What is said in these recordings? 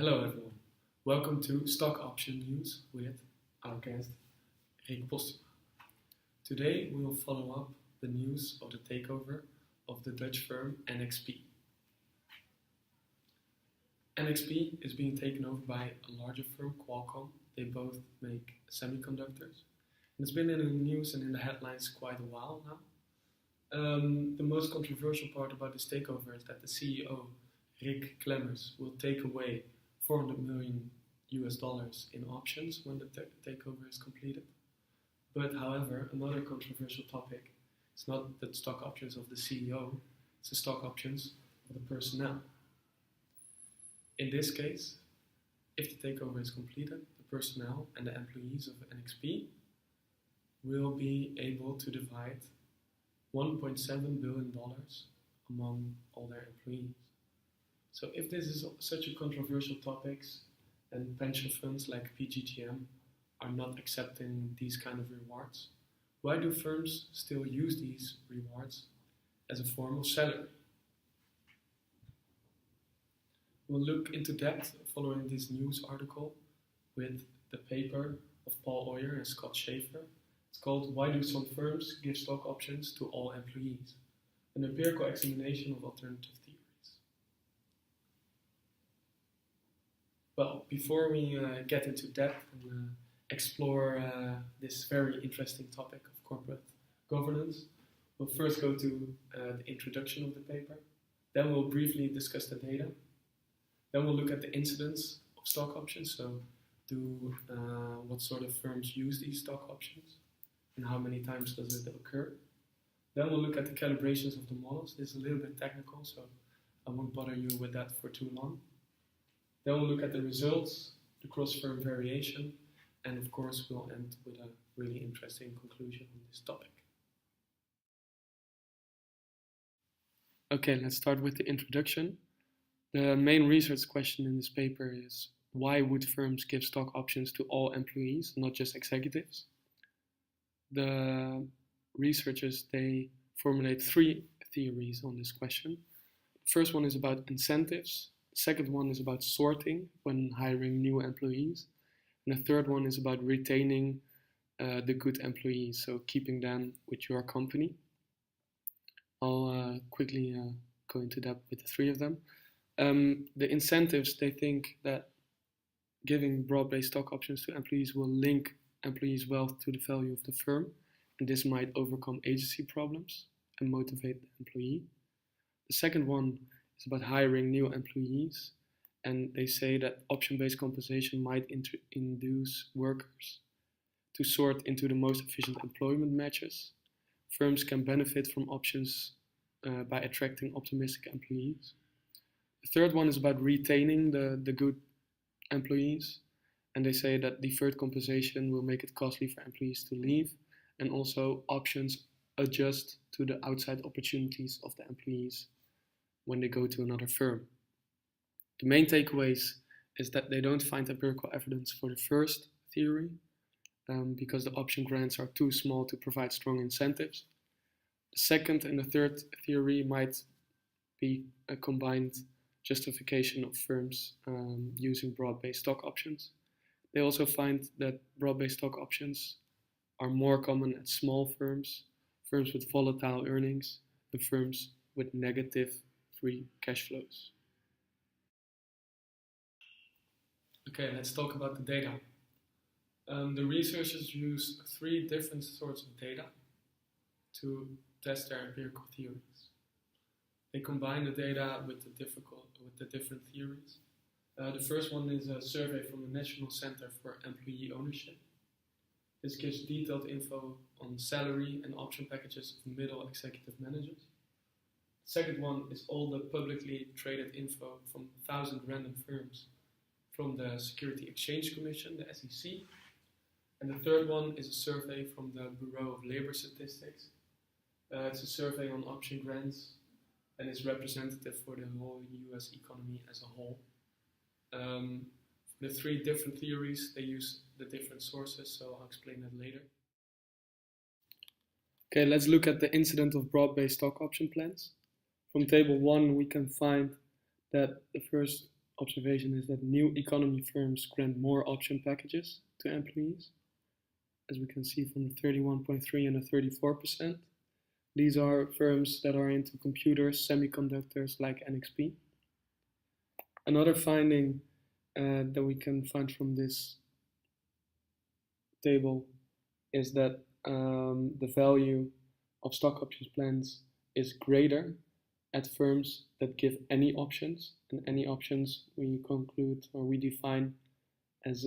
Hello everyone, welcome to Stock Option News with our guest Rick Postuma. Today we will follow up the news of the takeover of the Dutch firm NXP. NXP is being taken over by a larger firm, Qualcomm. They both make semiconductors. And it's been in the news and in the headlines quite a while now. The most controversial part about this takeover is that the CEO, Rick Klemmers, will take away $400 million in options when the takeover is completed. But however, another controversial topic is not the stock options of the CEO, it's the stock options of the personnel. In this case, if the takeover is completed, the personnel and the employees of NXP will be able to divide $1.7 billion among all their employees. So if this is such a controversial topic and pension funds like PGGM are not accepting these kind of rewards, why do firms still use these rewards as a form of salary? We'll look into depth following this news article with the paper of Paul Oyer and Scott Schaefer. It's called "Why Do Some Firms Give Stock Options to All Employees? An Empirical Examination of Alternative Theories." Well, before we get into depth and explore this very interesting topic of corporate governance, we'll first go to the introduction of the paper. Then we'll briefly discuss the data. Then we'll look at the incidence of stock options, so what sort of firms use these stock options and how many times does it occur. Then we'll look at the calibrations of the models. This is a little bit technical, so I won't bother you with that for too long. Then we'll look at the results, the cross-firm variation, and of course we'll end with a really interesting conclusion on this topic. Okay, let's start with the introduction. The main research question in this paper is, why would firms give stock options to all employees, not just executives? The researchers, they formulate three theories on this question. The first one is about incentives. The second one is about sorting when hiring new employees. And the third one is about retaining the good employees, so keeping them with your company. I'll quickly go into depth with the three of them. The incentives, they think that giving broad-based stock options to employees will link employees' wealth to the value of the firm, and this might overcome agency problems and motivate the employee. The second one is about hiring new employees, and they say that option-based compensation might induce workers to sort into the most efficient employment matches. Firms can benefit from options by attracting optimistic employees. The third one is about retaining the good employees, and they say that deferred compensation will make it costly for employees to leave, and also options adjust to the outside opportunities of the employees when they go to another firm. The main takeaways is that they don't find empirical evidence for the first theory because the option grants are too small to provide strong incentives. The second and the third theory might be a combined justification of firms using broad-based stock options. They also find that broad-based stock options are more common at small firms, firms with volatile earnings, and firms with negative free cash flows. Okay, let's talk about the data. The researchers use three different sorts of data to test their empirical theories. They combine the data with the different theories. The first one is a survey from the National Center for Employee Ownership. This gives detailed info on salary and option packages of middle executive managers. The second one is all the publicly traded info from 1,000 random firms from the Security Exchange Commission, the SEC. And the third one is a survey from the Bureau of Labor Statistics. It's a survey on option grants and is representative for the whole US economy as a whole. The three different theories, they use the different sources, so I'll explain that later. Okay, let's look at the incidence of broad-based stock option plans. From table 1, we can find that the first observation is that new economy firms grant more option packages to employees, as we can see from the 31.3 and the 34%. These are firms that are into computers, semiconductors like NXP. Another finding that we can find from this table is that the value of stock options plans is greater at firms that give any options, and any options we conclude or we define as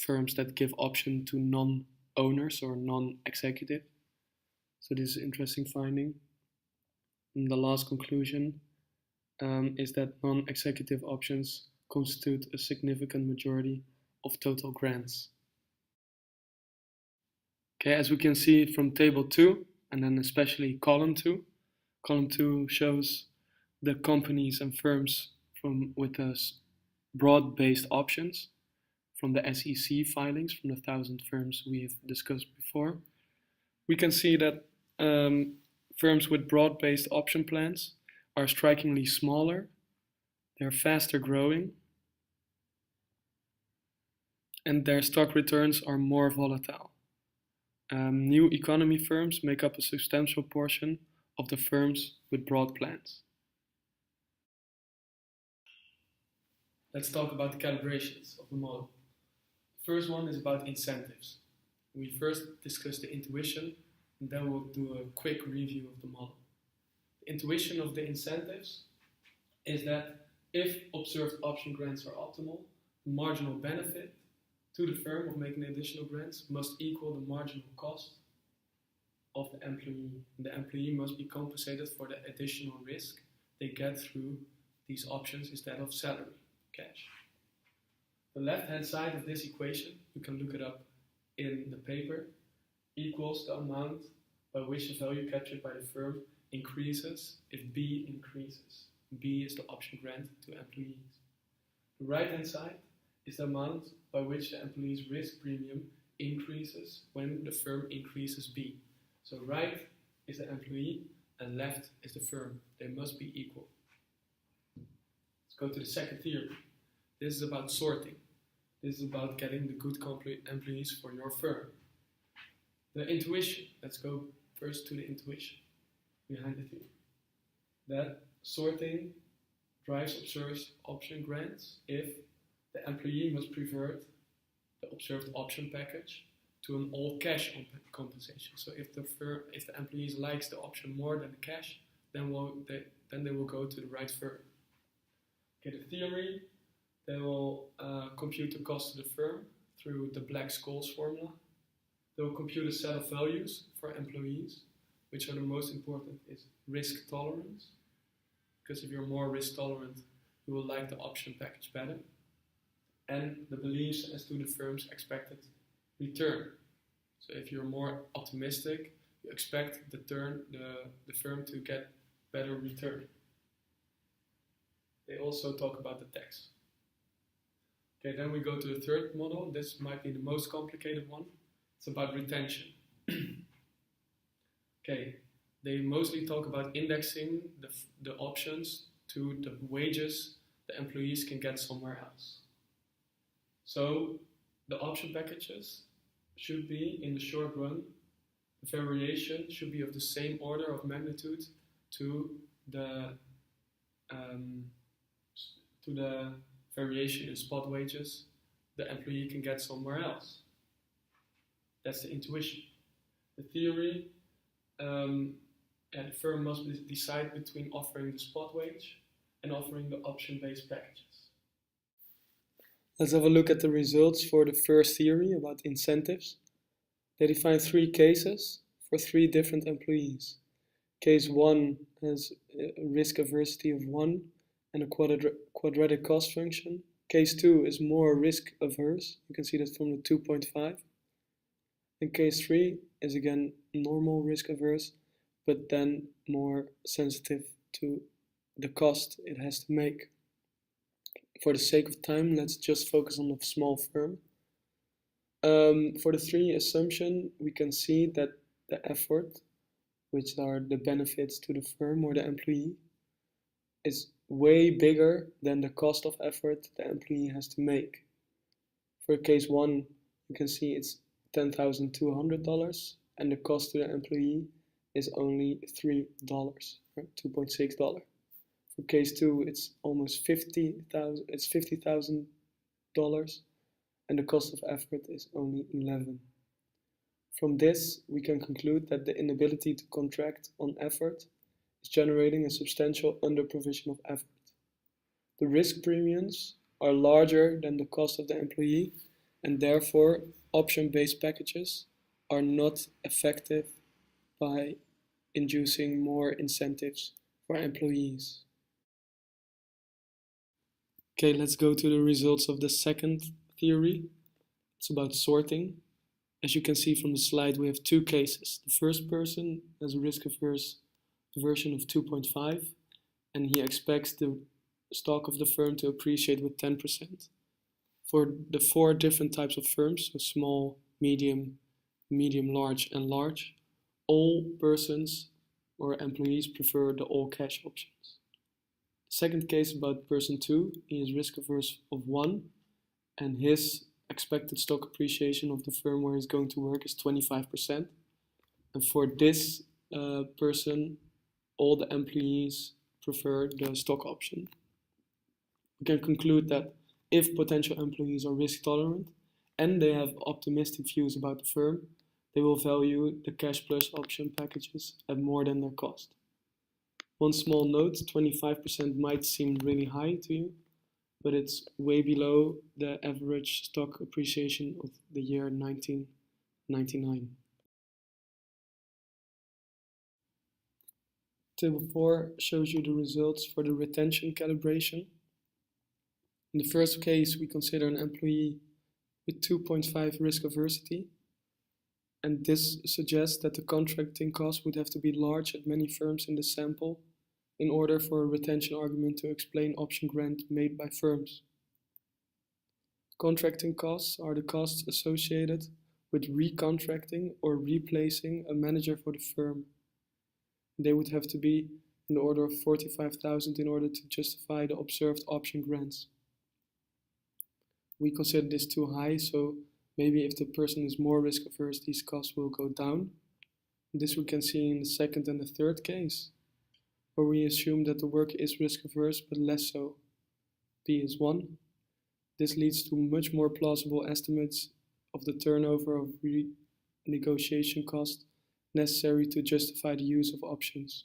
firms that give option to non-owners or non-executive. So this is an interesting finding. And the last conclusion is that non-executive options constitute a significant majority of total grants. Okay, as we can see from table 2, and then especially column 2, column 2 shows the companies and firms with broad-based options from the SEC filings, from the 1,000 firms we have discussed before. We can see that firms with broad-based option plans are strikingly smaller, they're faster growing, and their stock returns are more volatile. New economy firms make up a substantial portion of the firms with broad plans. Let's talk about the calibrations of the model. The first one is about incentives. We first discuss the intuition, and then we'll do a quick review of the model. The intuition of the incentives is that if observed option grants are optimal, the marginal benefit to the firm of making additional grants must equal the marginal cost of the employee. The employee must be compensated for the additional risk they get through these options instead of salary, cash. The left-hand side of this equation, you can look it up in the paper, equals the amount by which the value captured by the firm increases if B increases. B is the option grant to employees. The right-hand side is the amount by which the employee's risk premium increases when the firm increases B. So right is the employee and left is the firm. They must be equal. Let's go to the second theory. This is about sorting. This is about getting the good employees for your firm. The intuition. Let's go first to the intuition behind the theory. That sorting drives observed option grants if the employee must prefer the observed option package to an all-cash compensation. So if the employee likes the option more than the cash, then they will go to the right firm. Okay, the theory, they will compute the cost to the firm through the Black-Scholes formula. They will compute a set of values for employees, which are the most important is risk tolerance. Because if you're more risk tolerant, you will like the option package better. And the beliefs as to the firm's expected return. So if you're more optimistic, you expect the firm to get better return. They also talk about the tax. Okay, then we go to the third model. This might be the most complicated one. It's about retention. Okay, they mostly talk about indexing the options to the wages the employees can get somewhere else. So the option packages should be, in the short run, the variation should be of the same order of magnitude to the variation in spot wages the employee can get somewhere else. That's the intuition. The theory, the firm must decide between offering the spot wage and offering the option-based packages. Let's have a look at the results for the first theory about incentives. They define 3 cases for 3 different employees. Case 1 has a risk aversity of 1 and a quadratic cost function. Case 2 is more risk averse. You can see that from the 2.5. And case 3 is again normal risk averse, but then more sensitive to the cost it has to make. For the sake of time, let's just focus on the small firm. For the 3 assumption, we can see that the effort, which are the benefits to the firm or the employee, is way bigger than the cost of effort the employee has to make. For case 1, you can see it's $10,200 and the cost to the employee is only $3, right? $2.6. For case 2, it's almost $50,000 and the cost of effort is only 11. From this, we can conclude that the inability to contract on effort is generating a substantial underprovision of effort. The risk premiums are larger than the cost of the employee, and therefore option-based packages are not effective by inducing more incentives for employees. Okay, let's go to the results of the second theory. It's about sorting. As you can see from the slide, we have 2 cases. The first person has a risk-averse version of 2.5, and he expects the stock of the firm to appreciate with 10%. For the 4 different types of firms, so small, medium, large, and large, all persons or employees prefer the all-cash options. The second case about person 2, he is risk-averse of 1, and his expected stock appreciation of the firm where he's going to work is 25%. And for this person, all the employees prefer the stock option. We can conclude that if potential employees are risk tolerant and they have optimistic views about the firm, they will value the cash plus option packages at more than their cost. One small note, 25% might seem really high to you, but it's way below the average stock appreciation of the year 1999. Table 4 shows you the results for the retention calibration. In the first case, we consider an employee with 2.5 risk aversity, and this suggests that the contracting cost would have to be large at many firms in the sample in order for a retention argument to explain option grant made by firms. Contracting costs are the costs associated with recontracting or replacing a manager for the firm. They would have to be in the order of 45,000 in order to justify the observed option grants. We consider this too high, so maybe if the person is more risk averse, these costs will go down. This we can see in the second and the third case, where we assume that the work is risk averse but less so. P is 1. This leads to much more plausible estimates of the turnover of renegotiation cost necessary to justify the use of options.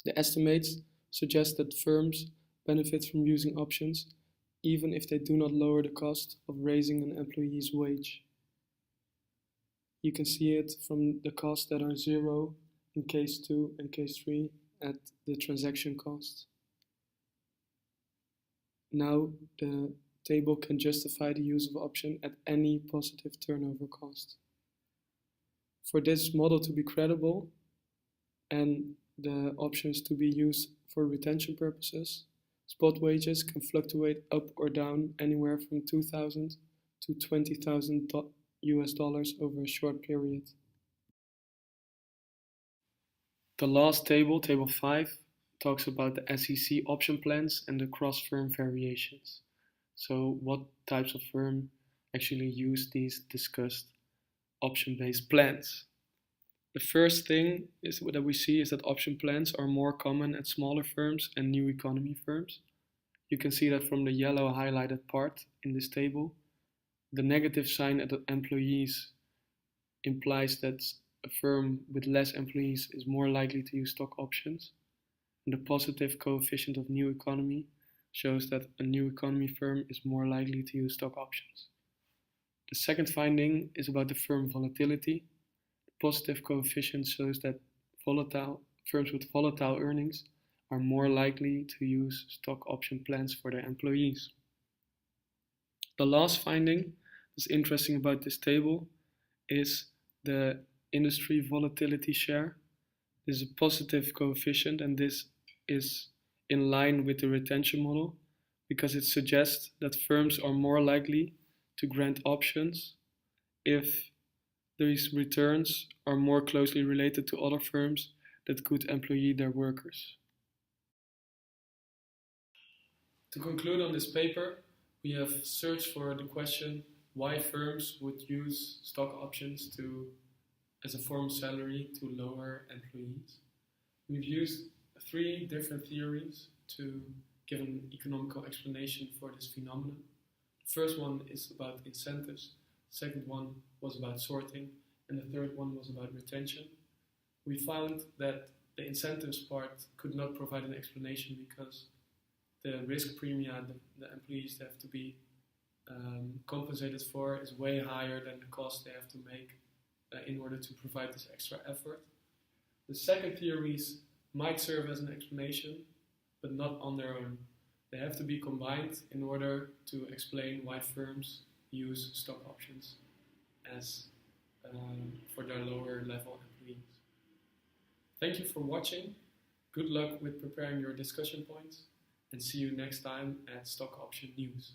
The estimates suggest that firms benefit from using options even if they do not lower the cost of raising an employee's wage. You can see it from the costs that are 0 in case 2 and case 3 at the transaction cost. Now the table can justify the use of option at any positive turnover cost. For this model to be credible and the options to be used for retention purposes, spot wages can fluctuate up or down anywhere from $2,000 to $20,000 US over a short period. The last table, table 5, talks about the SEC option plans and the cross-firm variations. So what types of firm actually use these discussed option-based plans? The first thing that we see is that option plans are more common at smaller firms and new economy firms. You can see that from the yellow highlighted part in this table. The negative sign at the employees implies that a firm with less employees is more likely to use stock options. And the positive coefficient of new economy shows that a new economy firm is more likely to use stock options. The second finding is about the firm volatility. The positive coefficient shows that firms with volatile earnings are more likely to use stock option plans for their employees. The last finding that's interesting about this table is the industry volatility share. This is a positive coefficient, and this is in line with the retention model because it suggests that firms are more likely to grant options if these returns are more closely related to other firms that could employ their workers. To conclude on this paper, we have searched for the question why firms would use stock options as a form of salary to lower employees. We've used 3 different theories to give an economical explanation for this phenomenon. The first one is about incentives, the second one was about sorting, and the third one was about retention. We found that the incentives part could not provide an explanation because the risk premia the employees have to be compensated for is way higher than the cost they have to make in order to provide this extra effort. The second theories might serve as an explanation, but not on their own. They have to be combined in order to explain why firms use stock options as for their lower level employees. Thank you for watching. Good luck with preparing your discussion points, and see you next time at Stock Option News.